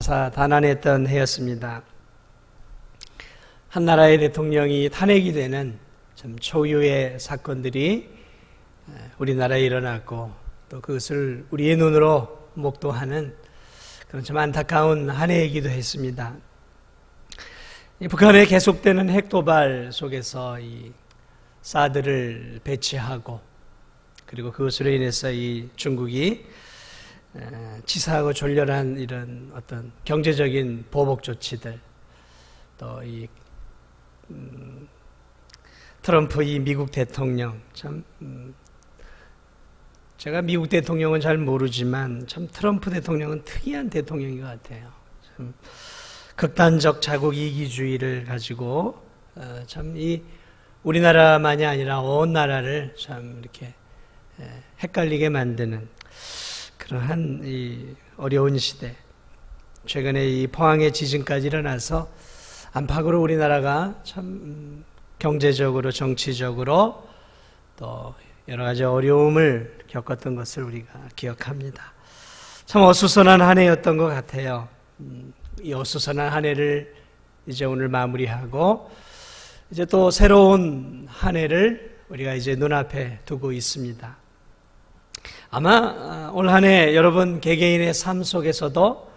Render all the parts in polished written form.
다난했던 해였습니다. 한 나라의 대통령이 탄핵이 되는 참 초유의 사건들이 우리나라에 일어났고 또 그것을 우리의 눈으로 목도하는 그런 참 안타까운 한 해이기도 했습니다. 북한의 계속되는 핵도발 속에서 이 사드를 배치하고 그리고 그것으로 인해서 이 중국이 치사하고 졸렬한 이런 어떤 경제적인 보복 조치들, 또 이 트럼프 이 미국 대통령 참 제가 미국 대통령은 잘 모르지만 참 트럼프 대통령은 특이한 대통령인 것 같아요. 참 극단적 자국 이기주의를 가지고 참 이 우리나라만이 아니라 온 나라를 참 이렇게 헷갈리게 만드는 그러한 이 어려운 시대, 최근에 이 포항의 지진까지 일어나서 안팎으로 우리나라가 참 경제적으로 정치적으로 또 여러 가지 어려움을 겪었던 것을 우리가 기억합니다. 참 어수선한 한 해였던 것 같아요. 이 어수선한 한 해를 이제 오늘 마무리하고 이제 또 새로운 한 해를 우리가 이제 눈앞에 두고 있습니다. 아마 올 한 해 여러분 개개인의 삶 속에서도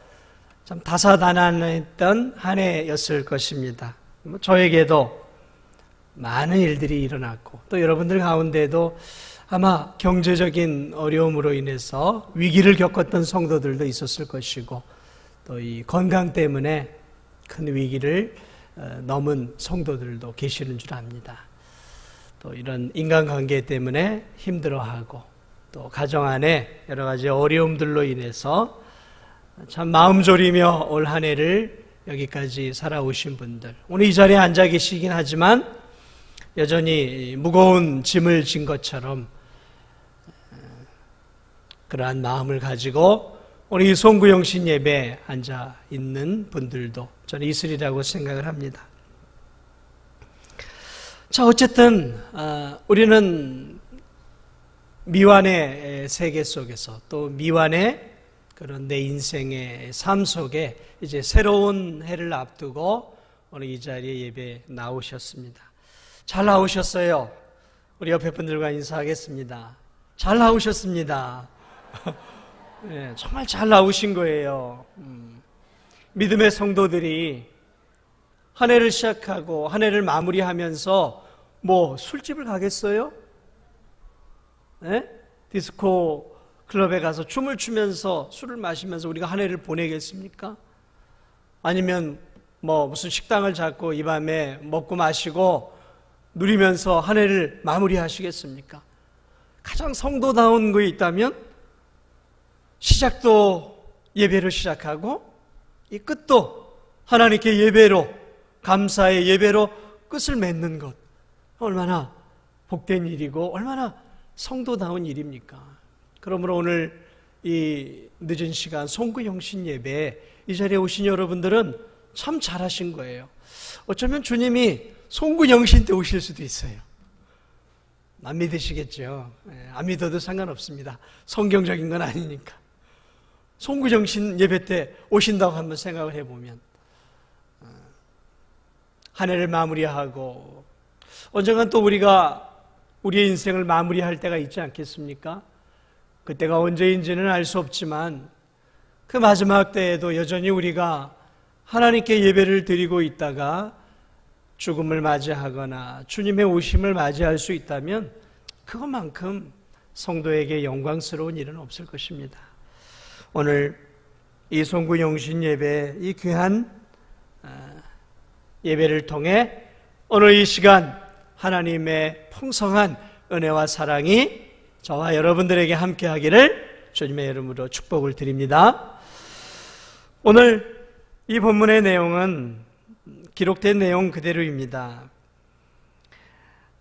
참 다사다난했던 한 해였을 것입니다. 저에게도 많은 일들이 일어났고 또 여러분들 가운데도 아마 경제적인 어려움으로 인해서 위기를 겪었던 성도들도 있었을 것이고 또 이 건강 때문에 큰 위기를 넘은 성도들도 계시는 줄 압니다. 또 이런 인간관계 때문에 힘들어하고 또 가정 안에 여러 가지 어려움들로 인해서 참 마음 졸이며 올 한 해를 여기까지 살아오신 분들, 오늘 이 자리에 앉아 계시긴 하지만 여전히 무거운 짐을 진 것처럼 그러한 마음을 가지고 오늘 이 송구영신 예배에 앉아 있는 분들도 저는 있으리라고 생각을 합니다. 자, 어쨌든 우리는 미완의 세계 속에서 또 미완의 그런 내 인생의 삶 속에 이제 새로운 해를 앞두고 오늘 이 자리에 예배에 나오셨습니다. 잘 나오셨어요. 우리 옆에 분들과 인사하겠습니다. 잘 나오셨습니다. 네, 정말 잘 나오신 거예요. 믿음의 성도들이 한 해를 시작하고 한 해를 마무리하면서 뭐 술집을 가겠어요? 네? 디스코 클럽에 가서 춤을 추면서 술을 마시면서 우리가 한 해를 보내겠습니까? 아니면 뭐 무슨 식당을 잡고 이 밤에 먹고 마시고 누리면서 한 해를 마무리하시겠습니까? 가장 성도다운 것이 있다면 시작도 예배로 시작하고 이 끝도 하나님께 예배로, 감사의 예배로 끝을 맺는 것, 얼마나 복된 일이고 얼마나 성도다운 일입니까? 그러므로 오늘 이 늦은 시간 송구영신 예배에 이 자리에 오신 여러분들은 참 잘하신 거예요. 어쩌면 주님이 송구영신 때 오실 수도 있어요. 안 믿으시겠죠? 안 믿어도 상관없습니다. 성경적인 건 아니니까. 송구영신 예배 때 오신다고 한번 생각을 해보면 한 해를 마무리하고 언젠간 또 우리가 우리의 인생을 마무리할 때가 있지 않겠습니까? 그때가 언제인지는 알 수 없지만 그 마지막 때에도 여전히 우리가 하나님께 예배를 드리고 있다가 죽음을 맞이하거나 주님의 오심을 맞이할 수 있다면 그것만큼 성도에게 영광스러운 일은 없을 것입니다. 오늘 이 송구영신 예배, 이 귀한 예배를 통해 오늘 이 시간 하나님의 풍성한 은혜와 사랑이 저와 여러분들에게 함께 하기를 주님의 이름으로 축복을 드립니다. 오늘 이 본문의 내용은 기록된 내용 그대로입니다.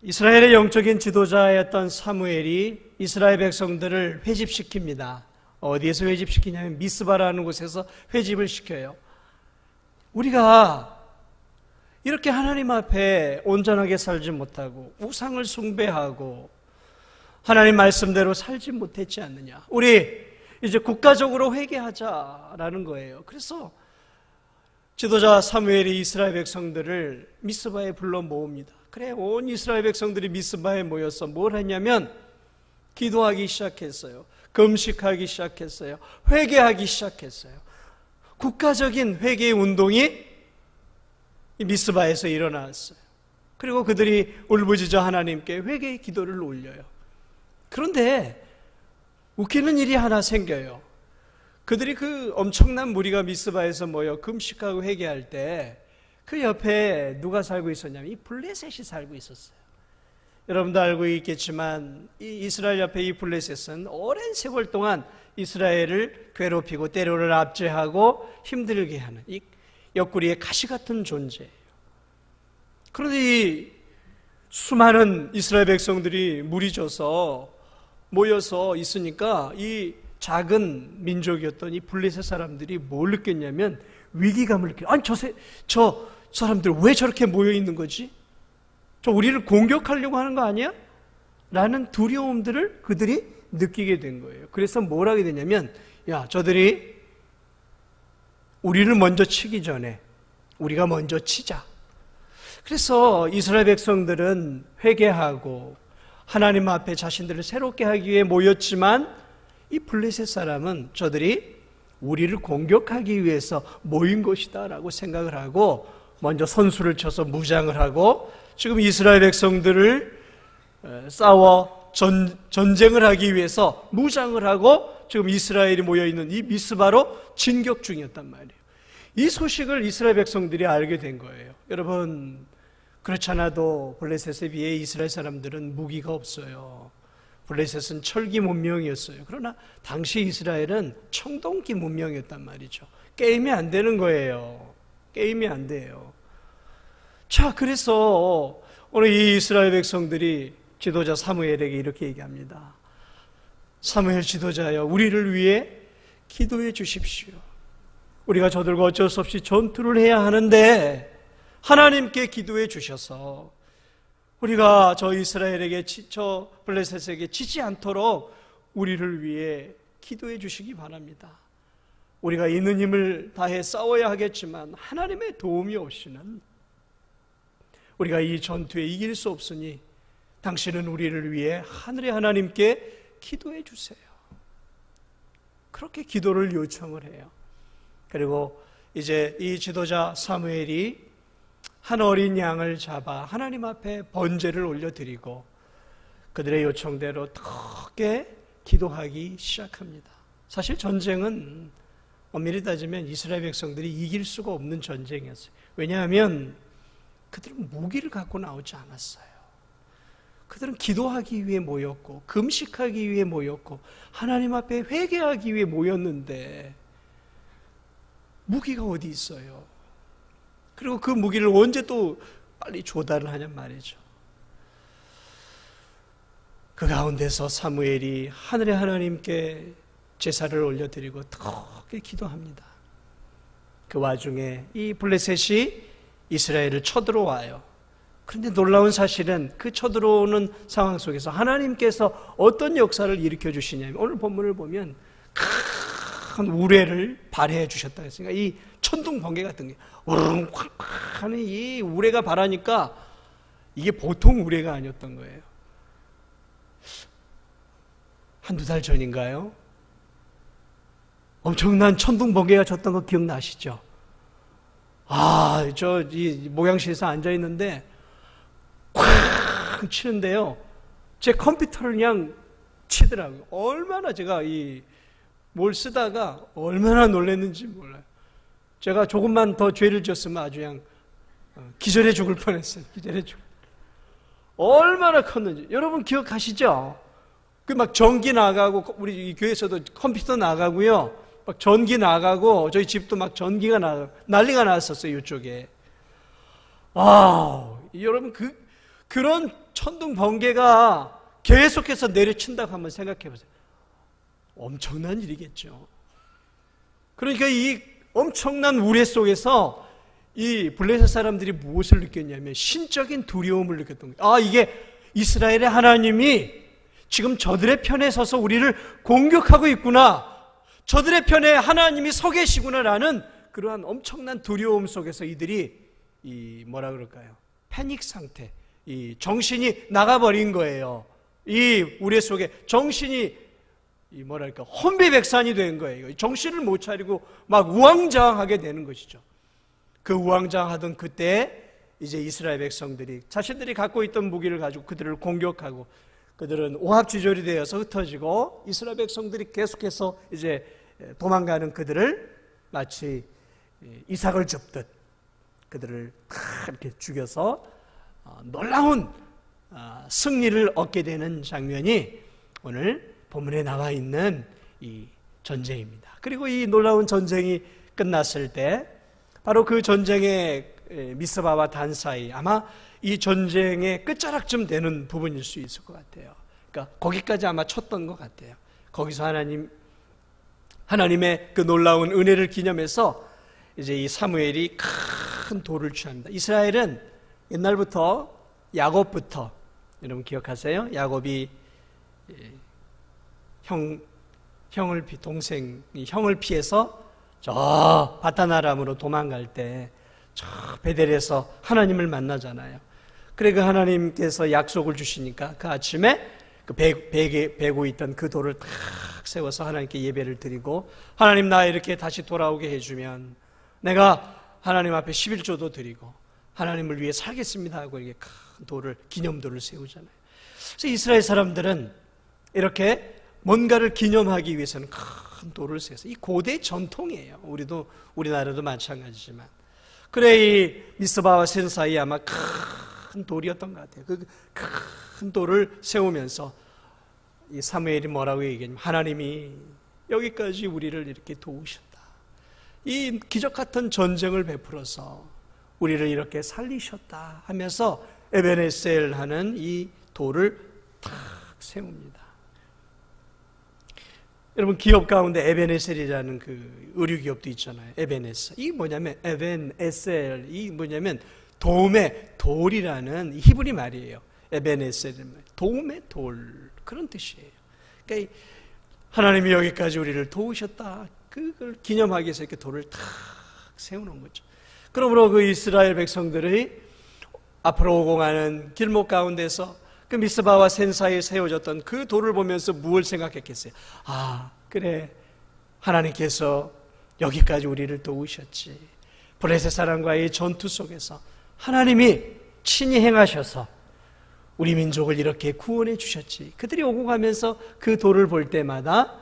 이스라엘의 영적인 지도자였던 사무엘이 이스라엘 백성들을 회집시킵니다. 어디에서 회집시키냐면 미스바라는 곳에서 회집을 시켜요. 우리가 이렇게 하나님 앞에 온전하게 살지 못하고 우상을 숭배하고 하나님 말씀대로 살지 못했지 않느냐. 우리 이제 국가적으로 회개하자라는 거예요. 그래서 지도자 사무엘이 이스라엘 백성들을 미스바에 불러 모읍니다. 그래, 온 이스라엘 백성들이 미스바에 모여서 뭘 했냐면 기도하기 시작했어요. 금식하기 시작했어요. 회개하기 시작했어요. 국가적인 회개 운동이 미스바에서 일어났어요. 그리고 그들이 울부짖어 하나님께 회개의 기도를 올려요. 그런데 웃기는 일이 하나 생겨요. 그들이 그 엄청난 무리가 미스바에서 모여 금식하고 회개할 때 그 옆에 누가 살고 있었냐면 이 블레셋이 살고 있었어요. 여러분도 알고 있겠지만 이 이스라엘 옆에 이 블레셋은 오랜 세월 동안 이스라엘을 괴롭히고 때로는 압제하고 힘들게 하는 이 옆구리에 가시 같은 존재예요. 그런데 이 수많은 이스라엘 백성들이 무리져서 모여서 있으니까 이 작은 민족이었던 이 블레셋 사람들이 뭘 느꼈냐면 위기감을 느껴요. 아니 저 사람들 왜 저렇게 모여 있는 거지? 저 우리를 공격하려고 하는 거 아니야? 라는 두려움들을 그들이 느끼게 된 거예요. 그래서 뭘 하게 되냐면 야, 저들이 우리를 먼저 치기 전에 우리가 먼저 치자. 그래서 이스라엘 백성들은 회개하고 하나님 앞에 자신들을 새롭게 하기 위해 모였지만 이 블레셋 사람은 저들이 우리를 공격하기 위해서 모인 것이다 라고 생각을 하고 먼저 선수를 쳐서 무장을 하고 지금 이스라엘 백성들을 싸워 전쟁을 하기 위해서 무장을 하고 지금 이스라엘이 모여있는 이 미스바로 진격 중이었단 말이에요. 이 소식을 이스라엘 백성들이 알게 된 거예요. 여러분, 그렇지 않아도 블레셋에 비해 이스라엘 사람들은 무기가 없어요. 블레셋은 철기 문명이었어요. 그러나 당시 이스라엘은 청동기 문명이었단 말이죠. 게임이 안 되는 거예요. 게임이 안 돼요. 자, 그래서 오늘 이 이스라엘 백성들이 지도자 사무엘에게 이렇게 얘기합니다. 사무엘 지도자여, 우리를 위해 기도해 주십시오. 우리가 저들과 어쩔 수 없이 전투를 해야 하는데 하나님께 기도해 주셔서 우리가 저 이스라엘에게 저 블레셋에게 지지 않도록 우리를 위해 기도해 주시기 바랍니다. 우리가 있는 힘을 다해 싸워야 하겠지만 하나님의 도움이 없이는 우리가 이 전투에 이길 수 없으니 당신은 우리를 위해 하늘의 하나님께 기도해 주세요. 그렇게 기도를 요청을 해요. 그리고 이제 이 지도자 사무엘이 한 어린 양을 잡아 하나님 앞에 번제를 올려드리고 그들의 요청대로 크게 기도하기 시작합니다. 사실 전쟁은 엄밀히 따지면 이스라엘 백성들이 이길 수가 없는 전쟁이었어요. 왜냐하면 그들은 무기를 갖고 나오지 않았어요. 그들은 기도하기 위해 모였고 금식하기 위해 모였고 하나님 앞에 회개하기 위해 모였는데 무기가 어디 있어요? 그리고 그 무기를 언제 또 빨리 조달을 하냔 말이죠. 그 가운데서 사무엘이 하늘의 하나님께 제사를 올려드리고 크게 기도합니다. 그 와중에 이 블레셋이 이스라엘을 쳐들어와요. 그런데 놀라운 사실은 그 쳐들어오는 상황 속에서 하나님께서 어떤 역사를 일으켜 주시냐면 오늘 본문을 보면 큰 우레를 발해해 주셨다 했으니까 이 천둥 번개 같은 게 우르릉 콱콱 하는 이 우레가 발하니까 이게 보통 우레가 아니었던 거예요. 한두 달 전인가요? 엄청난 천둥 번개가 쳤던 거 기억나시죠? 이 모양실에서 앉아있는데 콱 치는데요. 제 컴퓨터를 그냥 치더라고요. 얼마나 제가 뭘 쓰다가 얼마나 놀랐는지 몰라요. 제가 조금만 더 죄를 지었으면 아주 그냥 기절해 죽을 뻔했어요. 기절해 죽을. 얼마나 컸는지. 여러분 기억하시죠? 그 막 전기 나가고 우리 이 교회에서도 컴퓨터 나가고요. 막 전기 나가고 저희 집도 막 전기가 나가고 난리가 났었어요. 이쪽에. 여러분 그런 천둥 번개가 계속해서 내려친다고 한번 생각해 보세요. 엄청난 일이겠죠. 그러니까 이 엄청난 우레 속에서 이 블레셋 사람들이 무엇을 느꼈냐면 신적인 두려움을 느꼈던 거예요. 이게 이스라엘의 하나님이 지금 저들의 편에 서서 우리를 공격하고 있구나. 저들의 편에 하나님이 서 계시구나라는 그러한 엄청난 두려움 속에서 이들이 뭐라 그럴까요? 패닉 상태, 정신이 나가버린 거예요. 이 우레 속에 정신이 뭐랄까 혼비백산이 된 거예요. 정신을 못 차리고 막 우왕좌왕하게 되는 것이죠. 그 우왕좌왕하던 그때 이제 이스라엘 백성들이 자신들이 갖고 있던 무기를 가지고 그들을 공격하고, 그들은 오합지졸이 되어서 흩어지고, 이스라엘 백성들이 계속해서 이제 도망가는 그들을 마치 이삭을 줍듯 그들을 다 이렇게 죽여서 놀라운 승리를 얻게 되는 장면이 오늘 본문에 나와 있는 이 전쟁입니다. 그리고 이 놀라운 전쟁이 끝났을 때 바로 그 전쟁의 미스바와 단 사이, 아마 이 전쟁의 끝자락쯤 되는 부분일 수 있을 것 같아요. 그러니까 거기까지 아마 쳤던 것 같아요. 거기서 하나님의 그 놀라운 은혜를 기념해서 이제 이 사무엘이 큰 돌을 취합니다. 이스라엘은 옛날부터 야곱부터, 여러분 기억하세요? 야곱이 형을 피해서 저 바다나람으로 도망갈 때 저 베델에서 하나님을 만나잖아요. 그래 그 하나님께서 약속을 주시니까 그 아침에 그 베고 있던 그 돌을 탁 세워서 하나님께 예배를 드리고, 하나님 나 이렇게 다시 돌아오게 해주면 내가 하나님 앞에 11조도 드리고 하나님을 위해 살겠습니다 하고 이렇게 큰 돌을, 기념돌을 세우잖아요. 그래서 이스라엘 사람들은 이렇게 뭔가를 기념하기 위해서는 큰 돌을 세워서, 이 고대 전통이에요. 우리나라도 마찬가지지만. 그래 이 미스바와 센 사이에 아마 큰 돌이었던 것 같아요. 그 큰 돌을 세우면서 이 사무엘이 뭐라고 얘기하냐면, 하나님이 여기까지 우리를 이렇게 도우셨다. 이 기적 같은 전쟁을 베풀어서 우리를 이렇게 살리셨다 하면서 에베네셀 하는 이 돌을 탁 세웁니다. 여러분 기업 가운데 에베네셀이라는 그 의류 기업도 있잖아요. 에베네셀. 이게 뭐냐면 에베네셀, 이 뭐냐면 도움의 돌이라는 히브리 말이에요. 에베네셀은 도움의 돌, 그런 뜻이에요. 그러니까 하나님이 여기까지 우리를 도우셨다, 그걸 기념하기 위해서 이렇게 돌을 탁 세우는 거죠. 그러므로 그 이스라엘 백성들이 앞으로 오고 가는 길목 가운데서 그 미스바와 센 사이에 세워졌던 그 돌을 보면서 무엇을 생각했겠어요? 아, 그래, 하나님께서 여기까지 우리를 도우셨지. 블레셋 사람과의 전투 속에서 하나님이 친히 행하셔서 우리 민족을 이렇게 구원해 주셨지. 그들이 오고 가면서 그 돌을 볼 때마다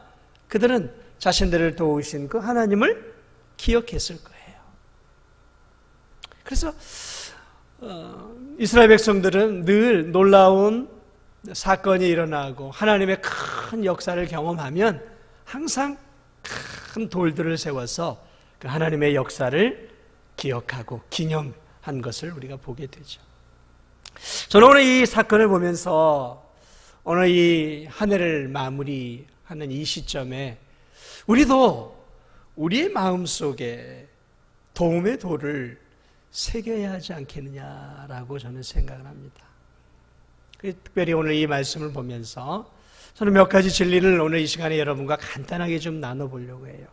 그들은 자신들을 도우신 그 하나님을 기억했을 거예요. 그래서 이스라엘 백성들은 늘 놀라운 사건이 일어나고 하나님의 큰 역사를 경험하면 항상 큰 돌들을 세워서 그 하나님의 역사를 기억하고 기념한 것을 우리가 보게 되죠. 저는 오늘 이 사건을 보면서 오늘 이 한 해를 마무리하는 이 시점에 우리도 우리의 마음속에 도움의 돌을 새겨야 하지 않겠느냐라고 저는 생각을 합니다. 특별히 오늘 이 말씀을 보면서 저는 몇 가지 진리를 오늘 이 시간에 여러분과 간단하게 좀 나눠보려고 해요.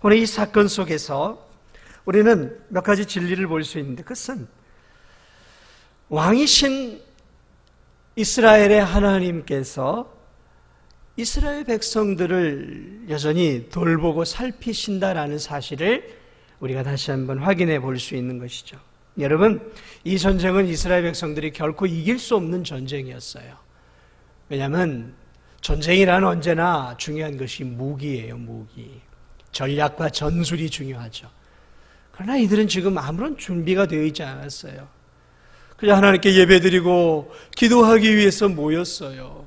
오늘 이 사건 속에서 우리는 몇 가지 진리를 볼 수 있는데, 그것은 왕이신 이스라엘의 하나님께서 이스라엘 백성들을 여전히 돌보고 살피신다라는 사실을 우리가 다시 한번 확인해 볼 수 있는 것이죠. 여러분, 이 전쟁은 이스라엘 백성들이 결코 이길 수 없는 전쟁이었어요. 왜냐하면 전쟁이란 언제나 중요한 것이 무기예요. 무기. 전략과 전술이 중요하죠. 그러나 이들은 지금 아무런 준비가 되어 있지 않았어요. 그냥 하나님께 예배드리고 기도하기 위해서 모였어요.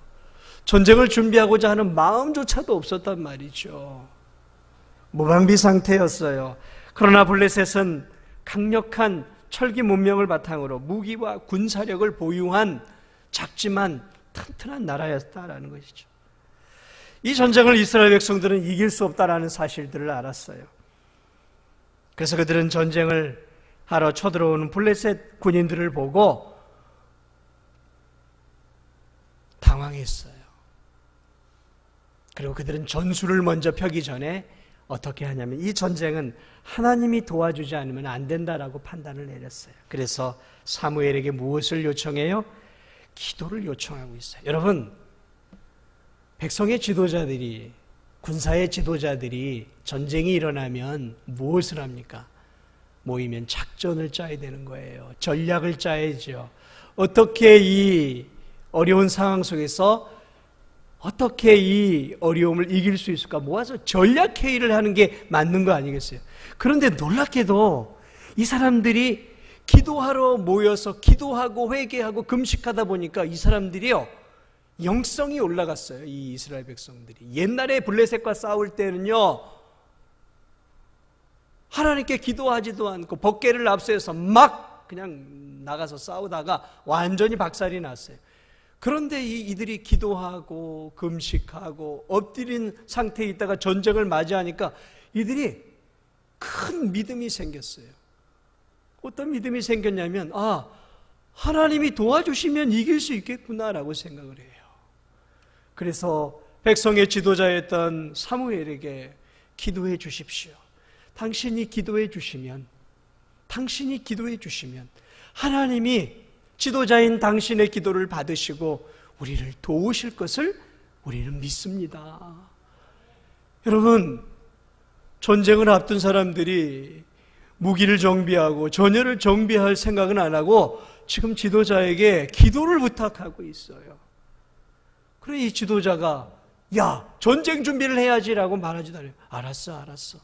전쟁을 준비하고자 하는 마음조차도 없었단 말이죠. 무방비 상태였어요. 그러나 블레셋은 강력한 철기 문명을 바탕으로 무기와 군사력을 보유한 작지만 튼튼한 나라였다라는 것이죠. 이 전쟁을 이스라엘 백성들은 이길 수 없다라는 사실들을 알았어요. 그래서 그들은 전쟁을 하러 쳐들어오는 블레셋 군인들을 보고 당황했어요. 그리고 그들은 전술을 먼저 펴기 전에 어떻게 하냐면 이 전쟁은 하나님이 도와주지 않으면 안 된다라고 판단을 내렸어요. 그래서 사무엘에게 무엇을 요청해요? 기도를 요청하고 있어요. 여러분, 백성의 지도자들이, 군사의 지도자들이 전쟁이 일어나면 무엇을 합니까? 모이면 작전을 짜야 되는 거예요. 전략을 짜야죠. 어떻게 이 어려운 상황 속에서 어떻게 이 어려움을 이길 수 있을까 모아서 전략 회의를 하는 게 맞는 거 아니겠어요? 그런데 놀랍게도 이 사람들이 기도하러 모여서 기도하고 회개하고 금식하다 보니까 이 사람들이요, 영성이 올라갔어요. 이 이스라엘 백성들이. 옛날에 블레셋과 싸울 때는요, 하나님께 기도하지도 않고 법궤를 앞세워서 막 그냥 나가서 싸우다가 완전히 박살이 났어요. 그런데 이들이 기도하고 금식하고 엎드린 상태에 있다가 전쟁을 맞이하니까 이들이 큰 믿음이 생겼어요. 어떤 믿음이 생겼냐면, 하나님이 도와주시면 이길 수 있겠구나라고 생각을 해요. 그래서 백성의 지도자였던 사무엘에게 기도해 주십시오. 당신이 기도해 주시면 하나님이 지도자인 당신의 기도를 받으시고 우리를 도우실 것을 우리는 믿습니다. 여러분, 전쟁을 앞둔 사람들이 무기를 정비하고 전열을 정비할 생각은 안 하고 지금 지도자에게 기도를 부탁하고 있어요. 그래, 이 지도자가 야, 전쟁 준비를 해야지라고 말하지도 않아요. 알았어.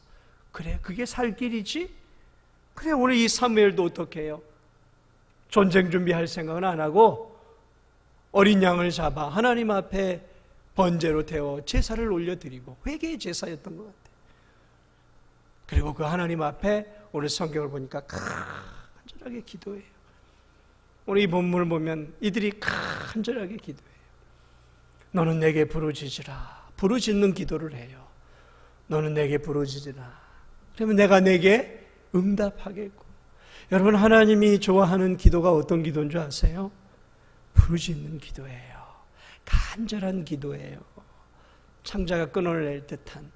그래, 그게 살 길이지? 그래, 오늘 이 사무엘도 어떻게 해요? 전쟁 준비할 생각은 안 하고 어린 양을 잡아 하나님 앞에 번제로 태워 제사를 올려드리고 회개의 제사였던 것 같아요. 그리고 그 하나님 앞에 오늘 성경을 보니까 간절하게 기도해요. 오늘 이 본문을 보면 이들이 간절하게 기도해요. 너는 내게 부르짖으라. 부르짖는 기도를 해요. 너는 내게 부르짖으라. 그러면 내가 내게 응답하겠고. 여러분, 하나님이 좋아하는 기도가 어떤 기도인 줄 아세요? 부르짖는 기도예요. 간절한 기도예요. 창자가 끊어낼 듯한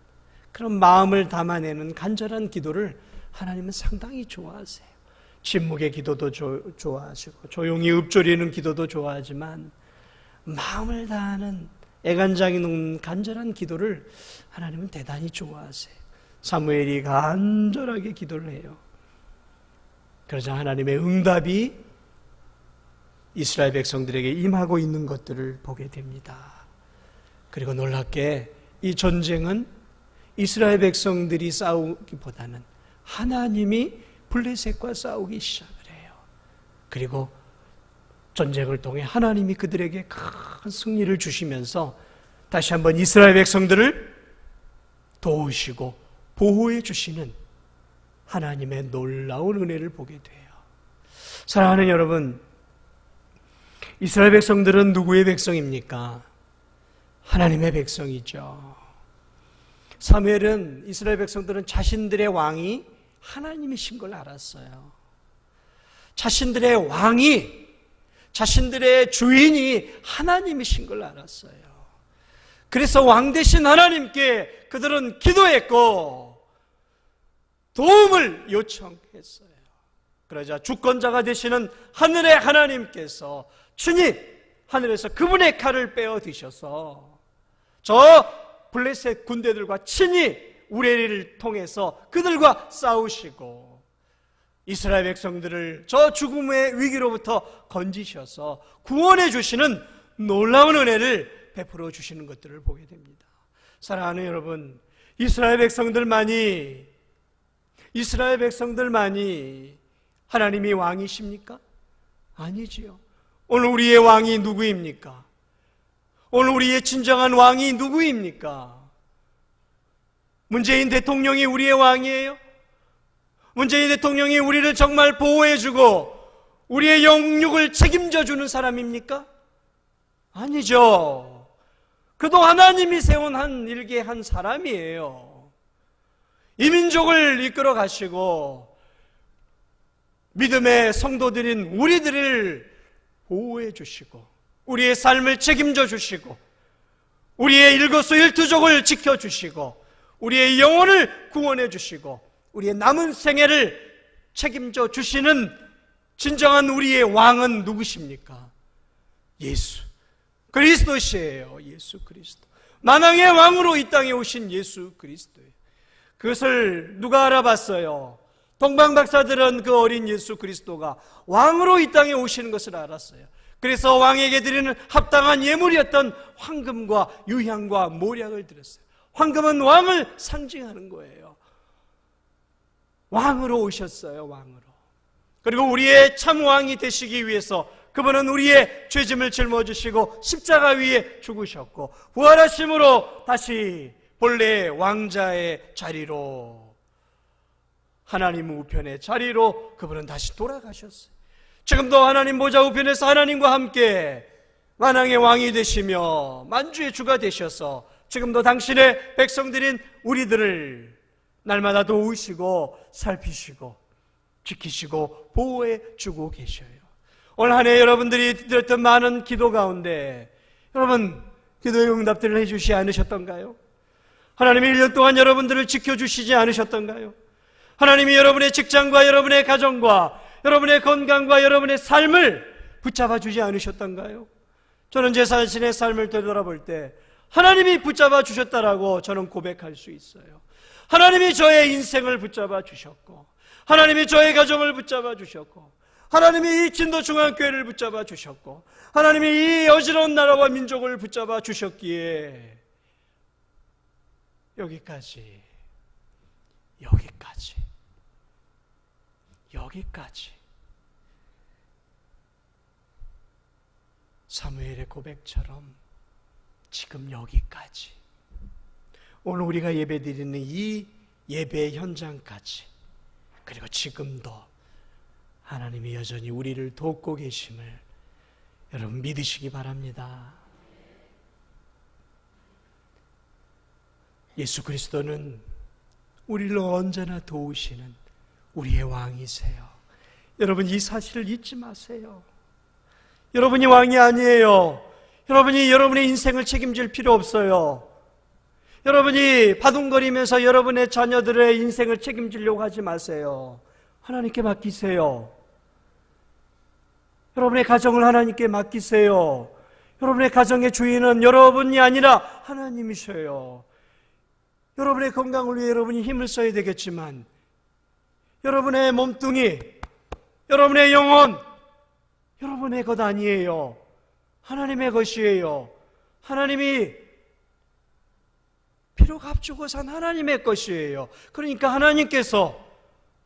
그런 마음을 담아내는 간절한 기도를 하나님은 상당히 좋아하세요. 침묵의 기도도 좋아하시고 조용히 읊조리는 기도도 좋아하지만 마음을 다하는 애간장이 녹는 간절한 기도를 하나님은 대단히 좋아하세요. 사무엘이 간절하게 기도를 해요. 그러자 하나님의 응답이 이스라엘 백성들에게 임하고 있는 것들을 보게 됩니다. 그리고 놀랍게 이 전쟁은 이스라엘 백성들이 싸우기보다는 하나님이 블레셋과 싸우기 시작을 해요. 그리고 전쟁을 통해 하나님이 그들에게 큰 승리를 주시면서 다시 한번 이스라엘 백성들을 도우시고 보호해 주시는 하나님의 놀라운 은혜를 보게 돼요. 사랑하는 여러분, 이스라엘 백성들은 누구의 백성입니까? 하나님의 백성이죠. 사무엘은 이스라엘 백성들은 자신들의 왕이 하나님이신 걸 알았어요. 자신들의 왕이, 자신들의 주인이 하나님이신 걸 알았어요. 그래서 왕 대신 하나님께 그들은 기도했고 도움을 요청했어요. 그러자 주권자가 되시는 하늘의 하나님께서 친히 하늘에서 그분의 칼을 빼어 드셔서 저 블레셋 군대들과 친히 우레리를 통해서 그들과 싸우시고 이스라엘 백성들을 저 죽음의 위기로부터 건지셔서 구원해 주시는 놀라운 은혜를 베풀어 주시는 것들을 보게 됩니다. 사랑하는 여러분, 이스라엘 백성들만이 하나님이 왕이십니까? 아니지요. 오늘 우리의 왕이 누구입니까? 오늘 우리의 진정한 왕이 누구입니까? 문재인 대통령이 우리의 왕이에요? 문재인 대통령이 우리를 정말 보호해주고 우리의 영육을 책임져주는 사람입니까? 아니죠. 그도 하나님이 세운 한 일개 한 사람이에요. 이 민족을 이끌어 가시고 믿음의 성도들인 우리들을 보호해 주시고 우리의 삶을 책임져 주시고 우리의 일거수일투족을 지켜주시고 우리의 영혼을 구원해 주시고 우리의 남은 생애를 책임져 주시는 진정한 우리의 왕은 누구십니까? 예수 그리스도시에요. 예수 그리스도. 만왕의 왕으로 이 땅에 오신 예수 그리스도예요. 그것을 누가 알아봤어요? 동방박사들은 그 어린 예수 그리스도가 왕으로 이 땅에 오시는 것을 알았어요. 그래서 왕에게 드리는 합당한 예물이었던 황금과 유향과 모략을 드렸어요. 황금은 왕을 상징하는 거예요. 왕으로 오셨어요. 왕으로. 그리고 우리의 참 왕이 되시기 위해서 그분은 우리의 죄짐을 짊어지시고 십자가 위에 죽으셨고 부활하심으로 다시 본래 왕자의 자리로, 하나님 우편의 자리로 그분은 다시 돌아가셨어요. 지금도 하나님 보좌 우편에서 하나님과 함께 만왕의 왕이 되시며 만주의 주가 되셔서 지금도 당신의 백성들인 우리들을 날마다 도우시고 살피시고 지키시고 보호해 주고 계셔요. 올 한 해 여러분들이 드렸던 많은 기도 가운데 여러분 기도의 응답들을 해주시지 않으셨던가요? 하나님이 1년 동안 여러분들을 지켜주시지 않으셨던가요? 하나님이 여러분의 직장과 여러분의 가정과 여러분의 건강과 여러분의 삶을 붙잡아 주지 않으셨던가요? 저는 제 자신의 삶을 되돌아볼 때 하나님이 붙잡아 주셨다라고 저는 고백할 수 있어요. 하나님이 저의 인생을 붙잡아 주셨고 하나님이 저의 가정을 붙잡아 주셨고 하나님이 이 진도중앙교회를 붙잡아 주셨고 하나님이 이 어지러운 나라와 민족을 붙잡아 주셨기에 여기까지 사무엘의 고백처럼 지금 여기까지 오늘 우리가 예배드리는 이 예배 현장까지 그리고 지금도 하나님이 여전히 우리를 돕고 계심을 여러분 믿으시기 바랍니다. 예수 그리스도는 우리를 언제나 도우시는 우리의 왕이세요. 여러분 이 사실을 잊지 마세요. 여러분이 왕이 아니에요. 여러분이 여러분의 인생을 책임질 필요 없어요. 여러분이 바둥거리면서 여러분의 자녀들의 인생을 책임지려고 하지 마세요. 하나님께 맡기세요. 여러분의 가정을 하나님께 맡기세요. 여러분의 가정의 주인은 여러분이 아니라 하나님이셔요. 여러분의 건강을 위해 여러분이 힘을 써야 되겠지만 여러분의 몸뚱이, 여러분의 영혼, 여러분의 것 아니에요. 하나님의 것이에요. 하나님이 피로 값주고 산 하나님의 것이에요. 그러니까 하나님께서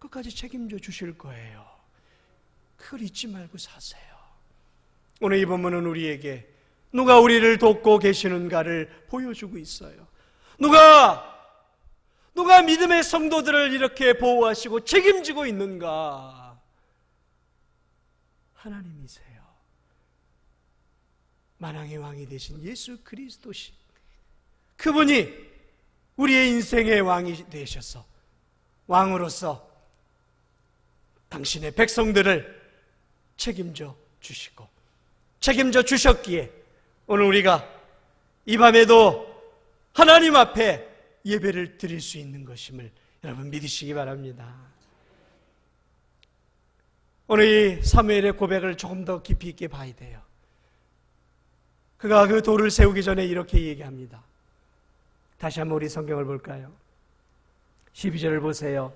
끝까지 책임져 주실 거예요. 그걸 잊지 말고 사세요. 오늘 이 본문은 우리에게 누가 우리를 돕고 계시는가를 보여주고 있어요. 누가 믿음의 성도들을 이렇게 보호하시고 책임지고 있는가? 하나님이세요. 만왕의 왕이 되신 예수 그리스도시 그분이 우리의 인생의 왕이 되셔서 왕으로서 당신의 백성들을 책임져 주시고 책임져 주셨기에 오늘 우리가 이 밤에도 하나님 앞에 예배를 드릴 수 있는 것임을 여러분 믿으시기 바랍니다. 오늘 이 사무엘의 고백을 조금 더 깊이 있게 봐야 돼요. 그가 그 돌을 세우기 전에 이렇게 얘기합니다. 다시 한번 우리 성경을 볼까요? 12절을 보세요.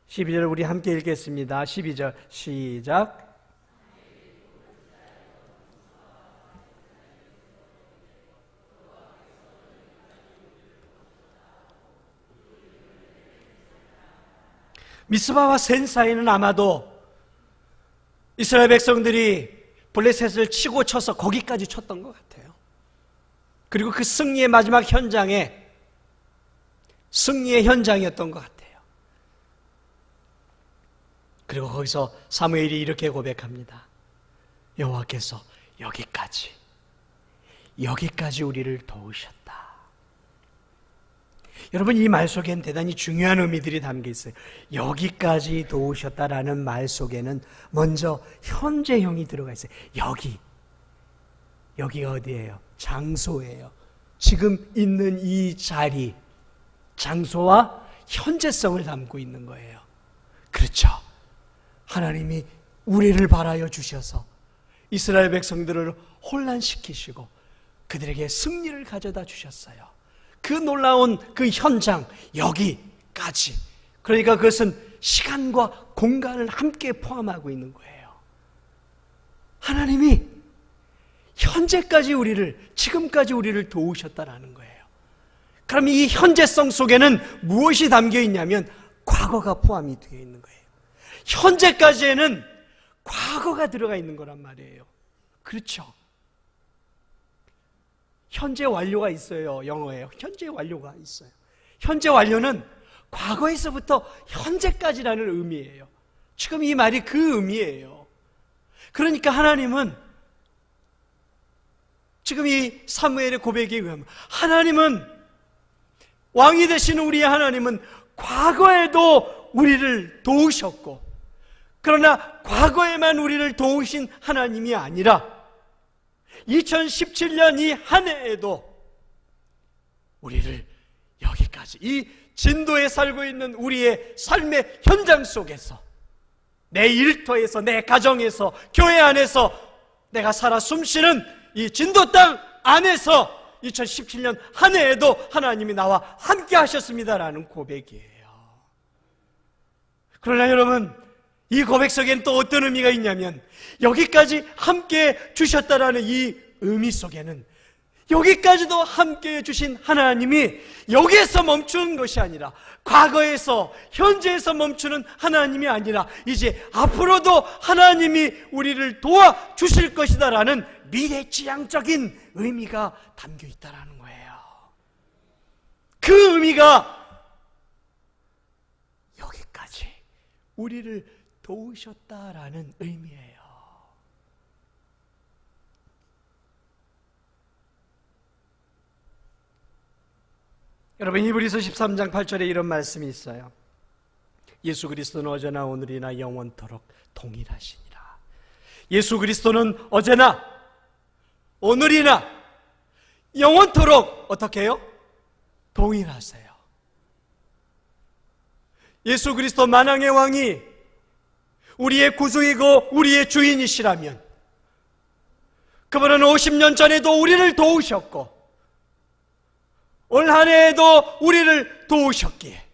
12절을 우리 함께 읽겠습니다. 12절 시작. 미스바와 센 사이는 아마도 이스라엘 백성들이 블레셋을 치고 쳐서 거기까지 쳤던 것 같아요. 그리고 그 승리의 마지막 현장에 승리의 현장이었던 것 같아요. 그리고 거기서 사무엘이 이렇게 고백합니다. 여호와께서 여기까지 우리를 도우셨다. 여러분 이 말 속엔 대단히 중요한 의미들이 담겨 있어요. 여기까지 도우셨다라는 말 속에는 먼저 현재형이 들어가 있어요. 여기가 어디예요? 장소예요. 지금 있는 이 자리, 장소와 현재성을 담고 있는 거예요. 그렇죠. 하나님이 우리를 바라여 주셔서 이스라엘 백성들을 혼란시키시고 그들에게 승리를 가져다 주셨어요. 그 놀라운 그 현장, 여기까지. 그러니까 그것은 시간과 공간을 함께 포함하고 있는 거예요. 하나님이 현재까지 우리를, 지금까지 우리를 도우셨다라는 거예요. 그럼 이 현재성 속에는 무엇이 담겨 있냐면 과거가 포함이 되어 있는 거예요. 현재까지에는 과거가 들어가 있는 거란 말이에요. 그렇죠. 현재 완료가 있어요. 영어에요. 현재 완료가 있어요. 현재 완료는 과거에서부터 현재까지라는 의미예요. 지금 이 말이 그 의미예요. 그러니까 하나님은 지금 이 사무엘의 고백에 의하면 하나님은, 왕이 되시는 우리의 하나님은 과거에도 우리를 도우셨고, 그러나 과거에만 우리를 도우신 하나님이 아니라 2017년 이 한 해에도 우리를 여기까지, 이 진도에 살고 있는 우리의 삶의 현장 속에서, 내 일터에서, 내 가정에서, 교회 안에서 내가 살아 숨쉬는 이 진도 땅 안에서 2017년 한 해에도 하나님이 나와 함께 하셨습니다라는 고백이에요. 그러나 여러분, 이 고백 속엔 또 어떤 의미가 있냐면, 여기까지 함께 주셨다라는 이 의미 속에는 여기까지도 함께 해주신 하나님이 여기에서 멈추는 것이 아니라, 과거에서, 현재에서 멈추는 하나님이 아니라 이제 앞으로도 하나님이 우리를 도와주실 것이다라는 미래지향적인 의미가 담겨 있다는 거예요. 그 의미가 여기까지 우리를 도우셨다라는 의미예요. 여러분, 히브리서 13장 8절에 이런 말씀이 있어요. 예수 그리스도는 어제나 오늘이나 영원토록 동일하시니라. 예수 그리스도는 어제나 오늘이나 영원토록 어떻게 해요? 동일하세요. 예수 그리스도 만왕의 왕이 우리의 구주이고 우리의 주인이시라면, 그분은 50년 전에도 우리를 도우셨고 올 한 해에도 우리를 도우셨기에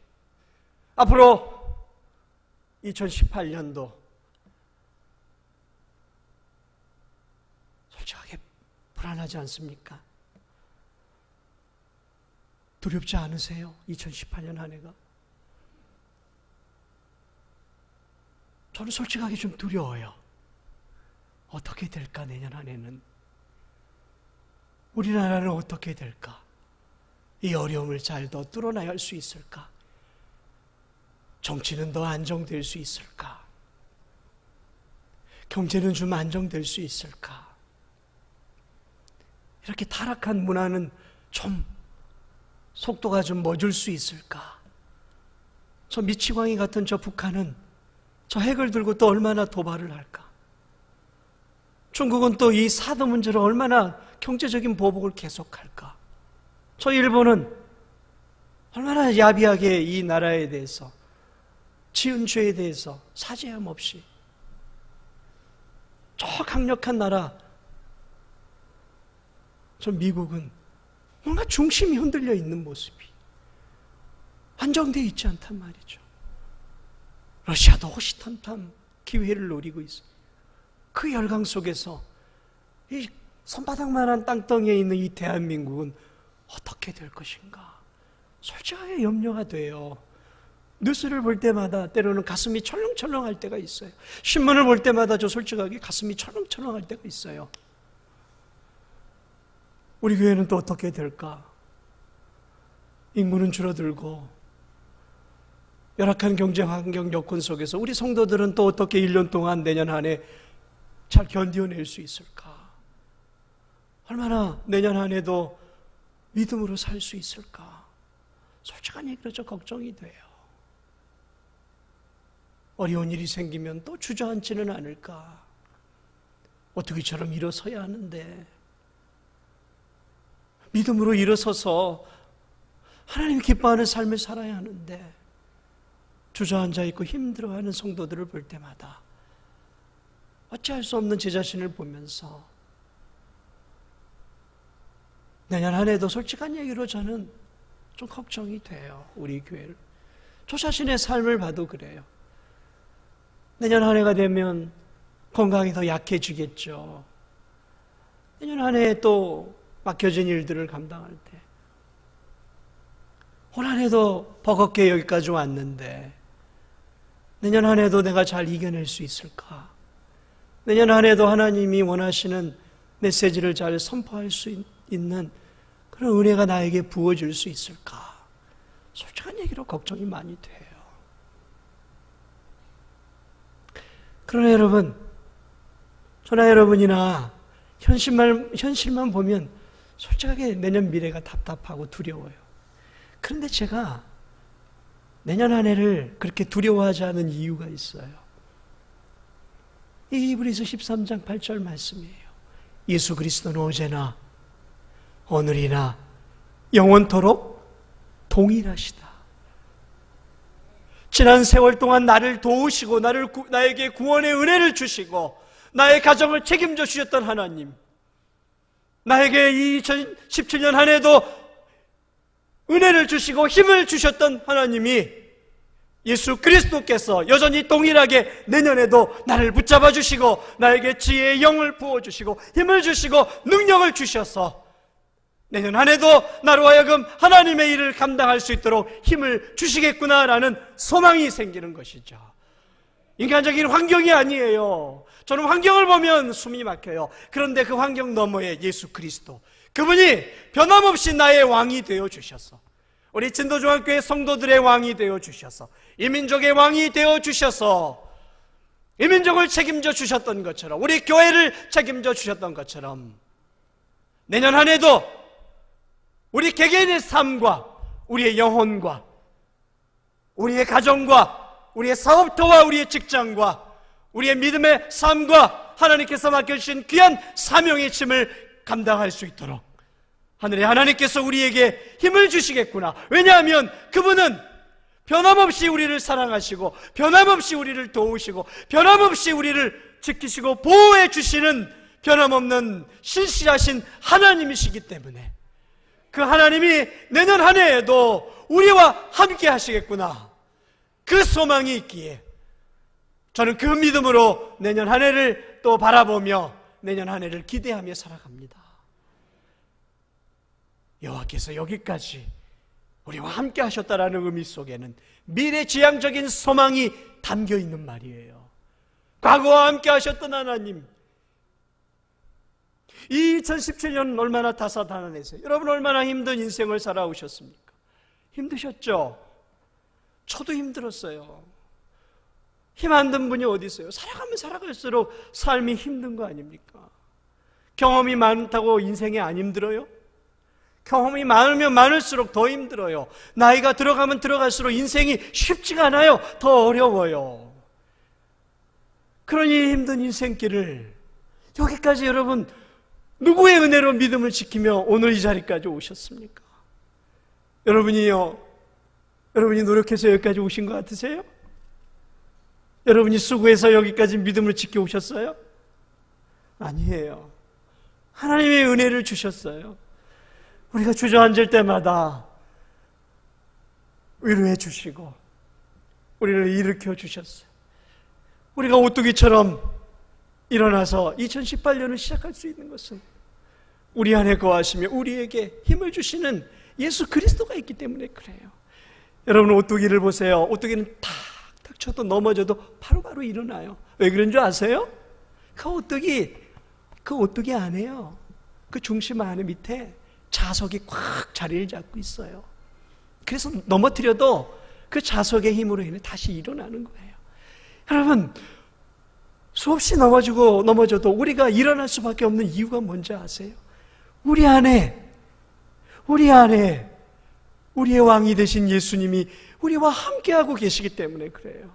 앞으로 2018년도 솔직하게 불안하지 않습니까? 두렵지 않으세요? 2018년 한 해가? 저는 솔직하게 좀 두려워요. 어떻게 될까, 내년 한 해는? 우리나라는 어떻게 될까? 이 어려움을 잘 더 뚫어나갈 수 있을까? 정치는 더 안정될 수 있을까? 경제는 좀 안정될 수 있을까? 이렇게 타락한 문화는 좀 속도가 좀 멎을 수 있을까? 저 미치광이 같은 저 북한은 저 핵을 들고 또 얼마나 도발을 할까? 중국은 또 이 사드 문제로 얼마나 경제적인 보복을 계속할까? 저 일본은 얼마나 야비하게 이 나라에 대해서, 지은 죄에 대해서 사죄함 없이, 저 강력한 나라, 저 미국은 뭔가 중심이 흔들려 있는 모습이 안정되어 있지 않단 말이죠. 러시아도 호시탐탐 기회를 노리고 있어요. 그 열강 속에서 이 손바닥만한 땅덩이에 있는 이 대한민국은 어떻게 될 것인가? 솔직하게 염려가 돼요. 뉴스를 볼 때마다 때로는 가슴이 철렁철렁할 때가 있어요. 신문을 볼 때마다 저 솔직하게 가슴이 철렁철렁할 때가 있어요. 우리 교회는 또 어떻게 될까? 인구는 줄어들고 열악한 경제 환경 여건 속에서 우리 성도들은 또 어떻게 1년 동안, 내년 한 해 잘 견뎌낼 수 있을까? 얼마나 내년 한 해도 믿음으로 살 수 있을까? 솔직한 얘기로 저 걱정이 돼요. 어려운 일이 생기면 또 주저앉지는 않을까? 어떻게 저럼 일어서야 하는데, 믿음으로 일어서서 하나님 기뻐하는 삶을 살아야 하는데 주저앉아 있고 힘들어하는 성도들을 볼 때마다 어찌할 수 없는 제 자신을 보면서 내년 한 해도 솔직한 얘기로 저는 좀 걱정이 돼요. 우리 교회를. 저 자신의 삶을 봐도 그래요. 내년 한 해가 되면 건강이 더 약해지겠죠. 내년 한 해에 또 맡겨진 일들을 감당할 때 올 한 해도 버겁게 여기까지 왔는데 내년 한 해도 내가 잘 이겨낼 수 있을까? 내년 한 해도 하나님이 원하시는 메시지를 잘 선포할 수 있는 그런 은혜가 나에게 부어질 수 있을까? 솔직한 얘기로 걱정이 많이 돼요. 그러나 여러분, 저나 여러분이나 현실만 보면 솔직하게 내년 미래가 답답하고 두려워요. 그런데 제가 내년 한 해를 그렇게 두려워하지 않은 이유가 있어요. 이 히브리서 13장 8절 말씀이에요. 예수 그리스도는 어제나 오늘이나 영원토록 동일하시다. 지난 세월 동안 나를 도우시고 나에게 구원의 은혜를 주시고 나의 가정을 책임져 주셨던 하나님, 나에게 이 2017년 한 해도 은혜를 주시고 힘을 주셨던 하나님이 예수 그리스도께서 여전히 동일하게 내년에도 나를 붙잡아 주시고 나에게 지혜의 영을 부어주시고 힘을 주시고 능력을 주셔서 내년 한 해도 나로 하여금 하나님의 일을 감당할 수 있도록 힘을 주시겠구나라는 소망이 생기는 것이죠. 인간적인 환경이 아니에요. 저는 환경을 보면 숨이 막혀요. 그런데 그 환경 너머에 예수 그리스도, 그분이 변함없이 나의 왕이 되어 주셔서, 우리 진도중앙교회 성도들의 왕이 되어 주셔서, 이민족의 왕이 되어 주셔서 이민족을 책임져 주셨던 것처럼, 우리 교회를 책임져 주셨던 것처럼 내년 한 해도 우리 개개인의 삶과 우리의 영혼과 우리의 가정과 우리의 사업터와 우리의 직장과 우리의 믿음의 삶과 하나님께서 맡겨주신 귀한 사명의 짐을 감당할 수 있도록 하늘의 하나님께서 우리에게 힘을 주시겠구나. 왜냐하면 그분은 변함없이 우리를 사랑하시고 변함없이 우리를 도우시고 변함없이 우리를 지키시고 보호해 주시는 변함없는 신실하신 하나님이시기 때문에 그 하나님이 내년 한 해에도 우리와 함께 하시겠구나, 그 소망이 있기에 저는 그 믿음으로 내년 한 해를 또 바라보며 내년 한 해를 기대하며 살아갑니다. 여호와께서 여기까지 우리와 함께 하셨다라는 의미 속에는 미래지향적인 소망이 담겨 있는 말이에요. 과거와 함께 하셨던 하나님, 이 2017년 얼마나 다사다난해서요. 여러분 얼마나 힘든 인생을 살아오셨습니까? 힘드셨죠? 저도 힘들었어요. 힘 안 든 분이 어디 있어요? 살아가면 살아갈수록 삶이 힘든 거 아닙니까? 경험이 많다고 인생이 안 힘들어요? 경험이 많으면 많을수록 더 힘들어요. 나이가 들어가면 들어갈수록 인생이 쉽지가 않아요. 더 어려워요. 그러니 힘든 인생길을 여기까지 여러분 누구의 은혜로 믿음을 지키며 오늘 이 자리까지 오셨습니까? 여러분이 노력해서 여기까지 오신 것 같으세요? 여러분이 수고해서 여기까지 믿음을 지켜오셨어요? 아니에요. 하나님의 은혜를 주셨어요. 우리가 주저앉을 때마다 위로해 주시고 우리를 일으켜 주셨어요. 우리가 오뚜기처럼 일어나서 2018년을 시작할 수 있는 것은 우리 안에 거하시며 우리에게 힘을 주시는 예수 그리스도가 있기 때문에 그래요. 여러분 오뚜기를 보세요. 오뚜기는 탁탁 쳐도 넘어져도 바로바로 일어나요. 왜 그런 줄 아세요? 그 오뚜기 안에요. 그 중심 안에 밑에 자석이 꽉 자리를 잡고 있어요. 그래서 넘어뜨려도 그 자석의 힘으로 인해 다시 일어나는 거예요. 여러분 수없이 넘어져도 우리가 일어날 수밖에 없는 이유가 뭔지 아세요? 우리 안에 우리의 왕이 되신 예수님이 우리와 함께하고 계시기 때문에 그래요.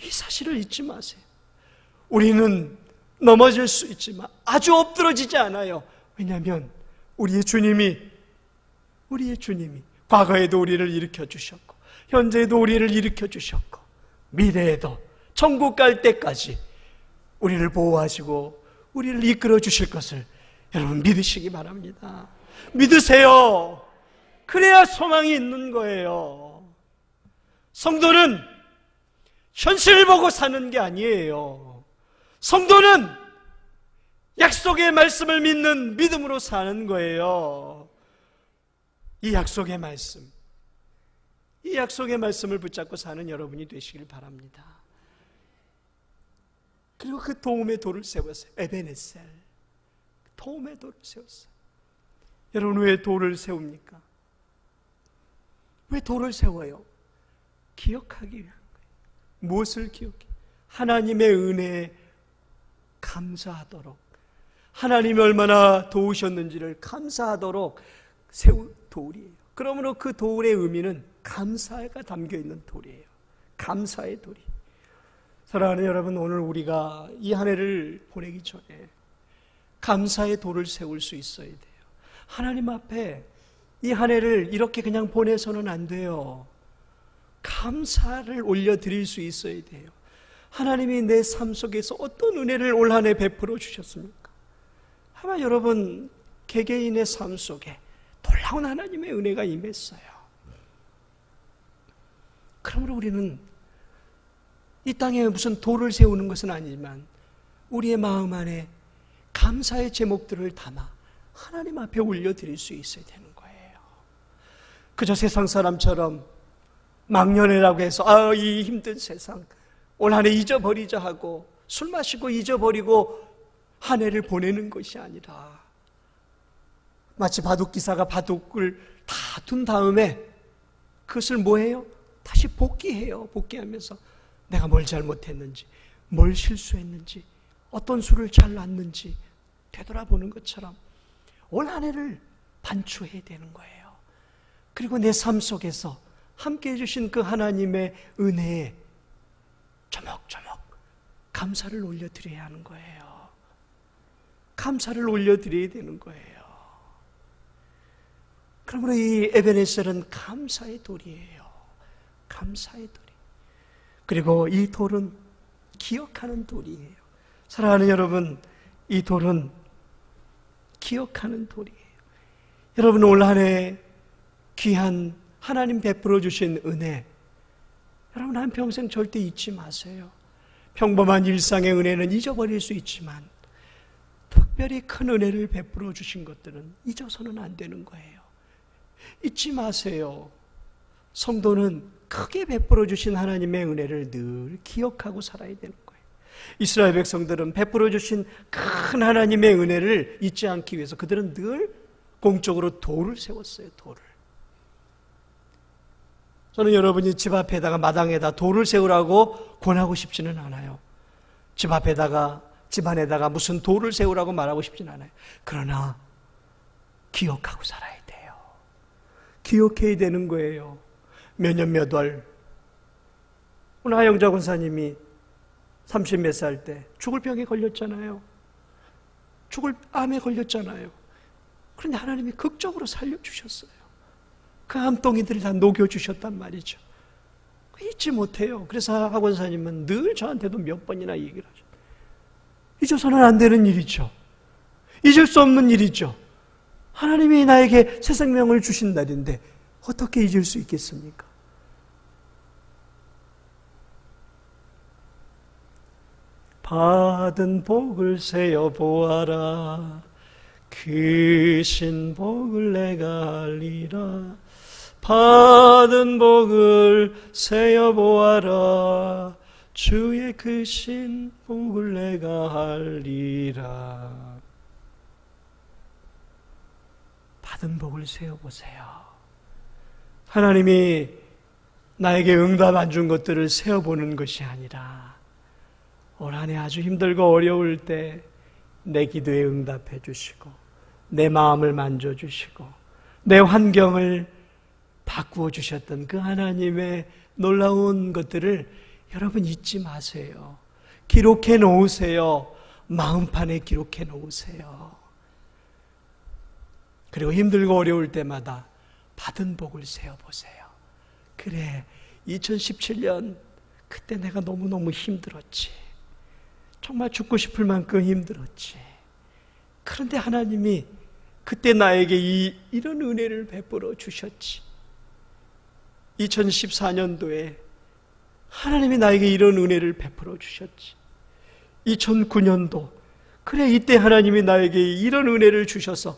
이 사실을 잊지 마세요. 우리는 넘어질 수 있지만 아주 엎드러지지 않아요. 왜냐하면 우리의 주님이 과거에도 우리를 일으켜 주셨고 현재에도 우리를 일으켜 주셨고 미래에도 천국 갈 때까지 우리를 보호하시고 우리를 이끌어 주실 것을 여러분 믿으시기 바랍니다. 믿으세요. 그래야 소망이 있는 거예요. 성도는 현실을 보고 사는 게 아니에요. 성도는 약속의 말씀을 믿는 믿음으로 사는 거예요. 이 약속의 말씀, 이 약속의 말씀을 붙잡고 사는 여러분이 되시길 바랍니다. 그리고 그 도움의 돌을 세웠어요. 에베네셀, 도움의 돌을 세웠어요. 여러분 왜 돌을 세웁니까? 왜 돌을 세워요? 기억하기 위한 거예요. 무엇을 기억해? 하나님의 은혜에 감사하도록, 하나님이 얼마나 도우셨는지를 감사하도록 세운 돌이에요. 그러므로 그 돌의 의미는 감사가 담겨있는 돌이에요. 감사의 돌이. 사랑하는 여러분, 오늘 우리가 이 한 해를 보내기 전에 감사의 돌을 세울 수 있어야 돼요. 하나님 앞에 이 한 해를 이렇게 그냥 보내서는 안 돼요. 감사를 올려드릴 수 있어야 돼요. 하나님이 내 삶 속에서 어떤 은혜를 올 한 해 베풀어 주셨습니까? 아마 여러분 개개인의 삶 속에 놀라운 하나님의 은혜가 임했어요. 그러므로 우리는 이 땅에 무슨 돌을 세우는 것은 아니지만 우리의 마음 안에 감사의 제목들을 담아 하나님 앞에 올려드릴 수 있어야 되는 거예요. 그저 세상 사람처럼 막년회라고 해서 이 힘든 세상 올 한 해 잊어버리자 하고 술 마시고 잊어버리고 한 해를 보내는 것이 아니라 마치 바둑기사가 바둑을 다 둔 다음에 그것을 뭐해요? 다시 복귀해요. 복귀하면서 내가 뭘 잘못했는지, 뭘 실수했는지, 어떤 수를 잘 놨는지 되돌아보는 것처럼 올 한 해를 반추해야 되는 거예요. 그리고 내 삶 속에서 함께 해주신 그 하나님의 은혜에 조목조목 감사를 올려드려야 하는 거예요. 감사를 올려드려야 되는 거예요. 그러므로 이 에베네셀은 감사의 돌이에요. 감사의 돌이. 그리고 이 돌은 기억하는 돌이에요. 사랑하는 여러분, 이 돌은 기억하는 돌이에요. 여러분 올 한 해 귀한 하나님 베풀어 주신 은혜, 여러분 한평생 절대 잊지 마세요. 평범한 일상의 은혜는 잊어버릴 수 있지만 특별히 큰 은혜를 베풀어 주신 것들은 잊어서는 안 되는 거예요. 잊지 마세요. 성도는 크게 베풀어 주신 하나님의 은혜를 늘 기억하고 살아야 되는 거예요. 이스라엘 백성들은 베풀어 주신 큰 하나님의 은혜를 잊지 않기 위해서 그들은 늘 공적으로 돌을 세웠어요. 돌을. 저는 여러분이 집 앞에다가 마당에다 돌을 세우라고 권하고 싶지는 않아요. 집 앞에다가 집 안에다가 무슨 돌을 세우라고 말하고 싶지는 않아요. 그러나 기억하고 살아야 돼요. 기억해야 되는 거예요. 몇 년 몇 월 오늘 하영자 권사님이 30몇 살 때 죽을 병에 걸렸잖아요. 죽을 암에 걸렸잖아요. 그런데 하나님이 극적으로 살려주셨어요. 그 암덩이들을 다 녹여주셨단 말이죠. 잊지 못해요. 그래서 하 권사님은 늘 저한테도 몇 번이나 얘기를 하죠. 잊어서는 안 되는 일이죠. 잊을 수 없는 일이죠. 하나님이 나에게 새 생명을 주신 날인데 어떻게 잊을 수 있겠습니까? 받은 복을 세어 보아라. 그 신 복을 내가 알리라. 받은 복을 세어 보아라. 주의 그 신 복을 내가 알리라. 받은 복을 세어 보세요. 하나님이 나에게 응답 안 준 것들을 세어보는 것이 아니라 올 한 해 아주 힘들고 어려울 때 내 기도에 응답해 주시고 내 마음을 만져주시고 내 환경을 바꾸어 주셨던 그 하나님의 놀라운 것들을 여러분 잊지 마세요. 기록해 놓으세요. 마음판에 기록해 놓으세요. 그리고 힘들고 어려울 때마다 받은 복을 세어보세요. 그래, 2017년 그때 내가 너무너무 힘들었지. 정말 죽고 싶을 만큼 힘들었지. 그런데 하나님이 그때 나에게 이런 은혜를 베풀어 주셨지. 2014년도에 하나님이 나에게 이런 은혜를 베풀어 주셨지. 2009년도 그래, 이때 하나님이 나에게 이런 은혜를 주셔서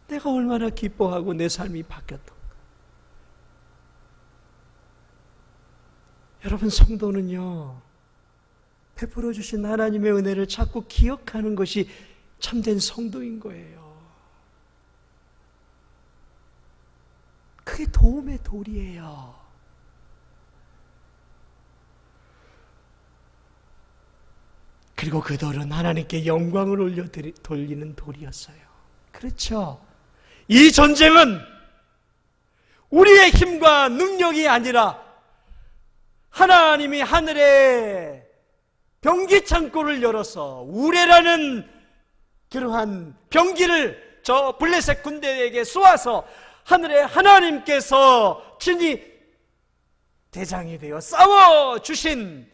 내가 얼마나 기뻐하고 내 삶이 바뀌었던가. 여러분, 성도는요, 베풀어 주신 하나님의 은혜를 자꾸 기억하는 것이 참된 성도인 거예요. 그게 도움의 돌이에요. 그리고 그 돌은 하나님께 영광을 돌리는 돌이었어요. 그렇죠? 이 전쟁은 우리의 힘과 능력이 아니라 하나님이 하늘에 병기 창고를 열어서 우레라는 그러한 병기를 저 블레셋 군대에게 쏘아서 하늘에 하나님께서 친히 대장이 되어 싸워주신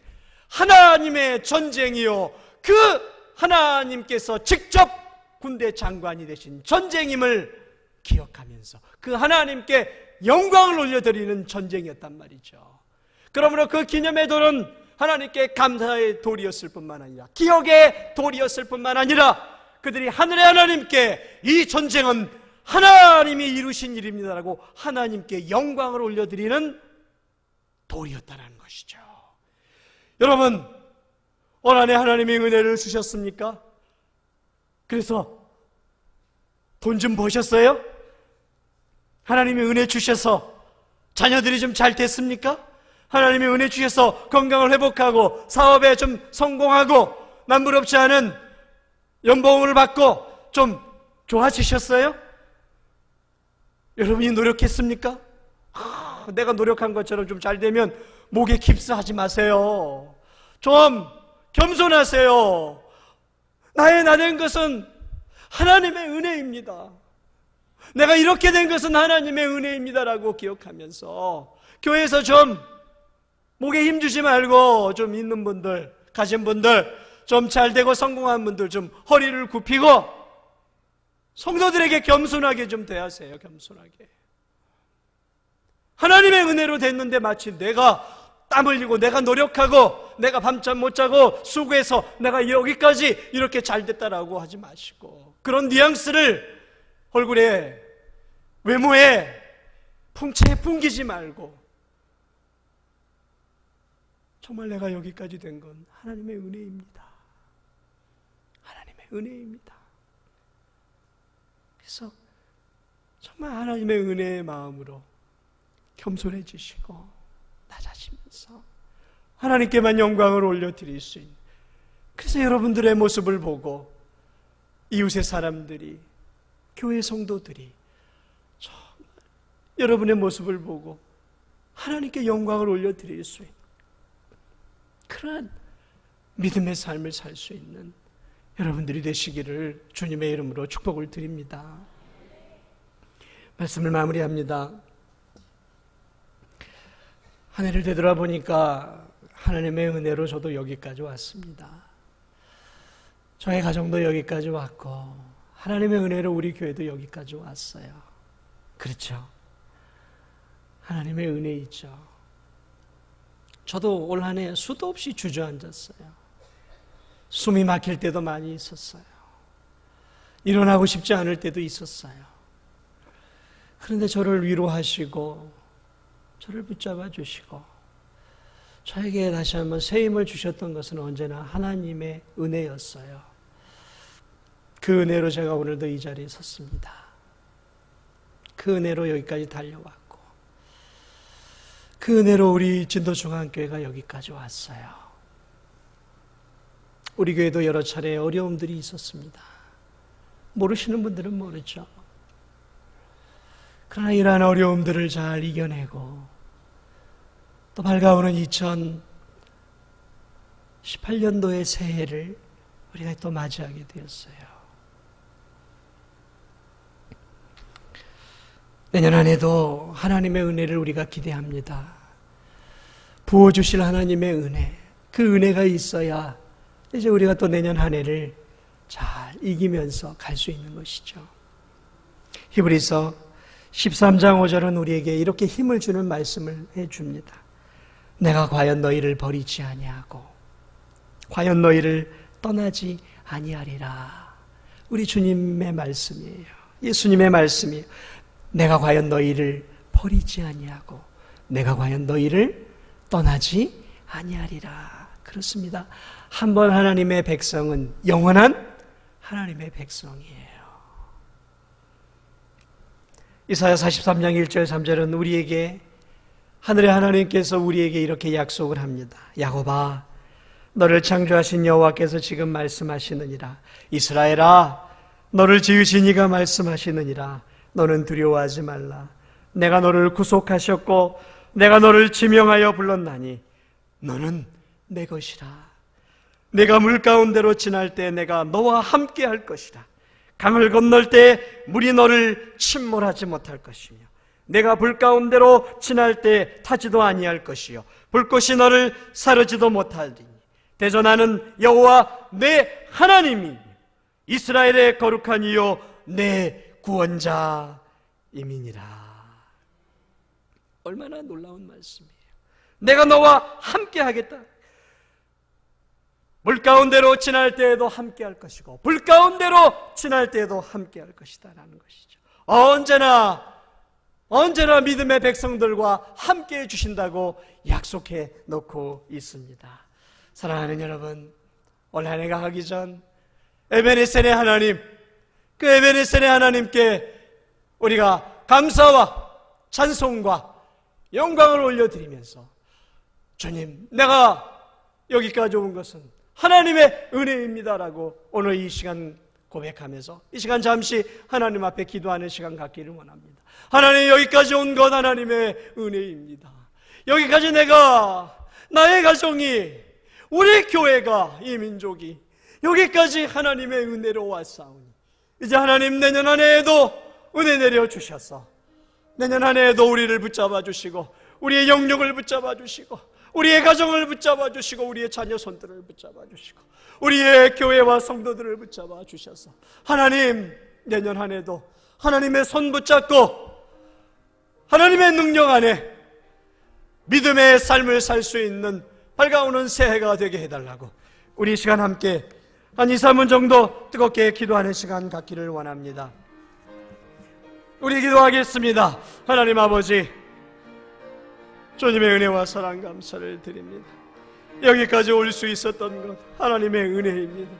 하나님의 전쟁이요, 그 하나님께서 직접 군대 장관이 되신 전쟁임을 기억하면서 그 하나님께 영광을 올려드리는 전쟁이었단 말이죠. 그러므로 그 기념의 돌은 하나님께 감사의 돌이었을 뿐만 아니라, 기억의 돌이었을 뿐만 아니라, 그들이 하늘의 하나님께 이 전쟁은 하나님이 이루신 일입니다라고 하나님께 영광을 올려드리는 돌이었다는 것이죠. 여러분, 올 한해 하나님의 은혜를 주셨습니까? 그래서 돈 좀 버셨어요? 하나님의 은혜 주셔서 자녀들이 좀 잘 됐습니까? 하나님의 은혜 주셔서 건강을 회복하고 사업에 좀 성공하고 남부럽지 않은 연봉을 받고 좀 좋아지셨어요? 여러분이 노력했습니까? 내가 노력한 것처럼 좀 잘 되면 목에 깁스하지 마세요. 좀 겸손하세요. 나의 나된 것은 하나님의 은혜입니다. 내가 이렇게 된 것은 하나님의 은혜입니다라고 기억하면서 교회에서 좀 목에 힘주지 말고 좀 있는 분들, 가진 분들, 좀 잘되고 성공한 분들 좀 허리를 굽히고 성도들에게 겸손하게 좀 대하세요. 겸손하게. 하나님의 은혜로 됐는데 마치 내가 땀 흘리고 내가 노력하고 내가 밤잠 못 자고 수고해서 내가 여기까지 이렇게 잘 됐다라고 하지 마시고, 그런 뉘앙스를 얼굴에, 외모에, 풍채에 풍기지 말고, 정말 내가 여기까지 된 건 하나님의 은혜입니다. 하나님의 은혜입니다. 그래서 정말 하나님의 은혜의 마음으로 겸손해지시고 낮아지면서 하나님께만 영광을 올려드릴 수 있는, 그래서 여러분들의 모습을 보고 이웃의 사람들이, 교회 성도들이 정말 여러분의 모습을 보고 하나님께 영광을 올려드릴 수 있는 그러한 믿음의 삶을 살 수 있는 여러분들이 되시기를 주님의 이름으로 축복을 드립니다. 말씀을 마무리합니다. 한 해를 되돌아보니까 하나님의 은혜로 저도 여기까지 왔습니다. 저의 가정도 여기까지 왔고 하나님의 은혜로 우리 교회도 여기까지 왔어요. 그렇죠? 하나님의 은혜이죠. 저도 올 한 해 수도 없이 주저앉았어요. 숨이 막힐 때도 많이 있었어요. 일어나고 싶지 않을 때도 있었어요. 그런데 저를 위로하시고 저를 붙잡아 주시고 저에게 다시 한번 새 힘을 주셨던 것은 언제나 하나님의 은혜였어요. 그 은혜로 제가 오늘도 이 자리에 섰습니다. 그 은혜로 여기까지 달려왔고 그 은혜로 우리 진도중앙교회가 여기까지 왔어요. 우리 교회도 여러 차례 어려움들이 있었습니다. 모르시는 분들은 모르죠. 그러나 이러한 어려움들을 잘 이겨내고 또 밝아오는 2018년도의 새해를 우리가 또 맞이하게 되었어요. 내년 한 해도 하나님의 은혜를 우리가 기대합니다. 부어주실 하나님의 은혜, 그 은혜가 있어야 이제 우리가 또 내년 한 해를 잘 이기면서 갈 수 있는 것이죠. 히브리서 13장 5절은 우리에게 이렇게 힘을 주는 말씀을 해줍니다. 내가 과연 너희를 버리지 아니하고 과연 너희를 떠나지 아니하리라. 우리 주님의 말씀이에요. 예수님의 말씀이에요. 내가 과연 너희를 버리지 아니하고 내가 과연 너희를 떠나지 아니하리라. 그렇습니다. 한 번 하나님의 백성은 영원한 하나님의 백성이에요. 이사야 43장 1절 3절은 우리에게 하늘의 하나님께서 우리에게 이렇게 약속을 합니다. 야곱아, 너를 창조하신 여호와께서 지금 말씀하시느니라. 이스라엘아, 너를 지으신 이가 말씀하시느니라. 너는 두려워하지 말라. 내가 너를 구속하셨고 내가 너를 지명하여 불렀나니 너는 내 것이라. 내가 물 가운데로 지날 때 내가 너와 함께 할 것이라. 강을 건널 때 물이 너를 침몰하지 못할 것이며 내가 불 가운데로 지날 때 타지도 아니할 것이요 불꽃이 너를 사르지도 못하리니 대전하는 여호와 내 하나님이 이스라엘의 거룩한 이요 내 구원자임이니라. 얼마나 놀라운 말씀이에요. 내가 너와 함께 하겠다. 물 가운데로 지날 때에도 함께 할 것이고 불 가운데로 지날 때에도 함께 할 것이다 라는 것이죠. 언제나 믿음의 백성들과 함께 해주신다고 약속해 놓고 있습니다. 사랑하는 여러분, 올 한 해가 가기 전 에베네셀의 하나님, 그 에베네셀의 하나님께 우리가 감사와 찬송과 영광을 올려드리면서 주님, 내가 여기까지 온 것은 하나님의 은혜입니다라고 오늘 이 시간 고백하면서 이 시간 잠시 하나님 앞에 기도하는 시간 갖기를 원합니다. 하나님, 여기까지 온 것 하나님의 은혜입니다. 여기까지 내가, 나의 가정이, 우리 교회가, 이 민족이 여기까지 하나님의 은혜로 왔사오니 이제 하나님 내년 한 해에도 은혜 내려주셔서 내년 한 해에도 우리를 붙잡아 주시고 우리의 영역을 붙잡아 주시고 우리의 가정을 붙잡아 주시고 우리의 자녀 손들을 붙잡아 주시고 우리의 교회와 성도들을 붙잡아 주셔서 하나님 내년 한 해도 하나님의 손 붙잡고 하나님의 능력 안에 믿음의 삶을 살 수 있는 밝아오는 새해가 되게 해달라고 우리 이 시간 함께 한 2, 3분 정도 뜨겁게 기도하는 시간 갖기를 원합니다. 우리 기도하겠습니다. 하나님 아버지, 주님의 은혜와 사랑 감사를 드립니다. 여기까지 올 수 있었던 것 하나님의 은혜입니다.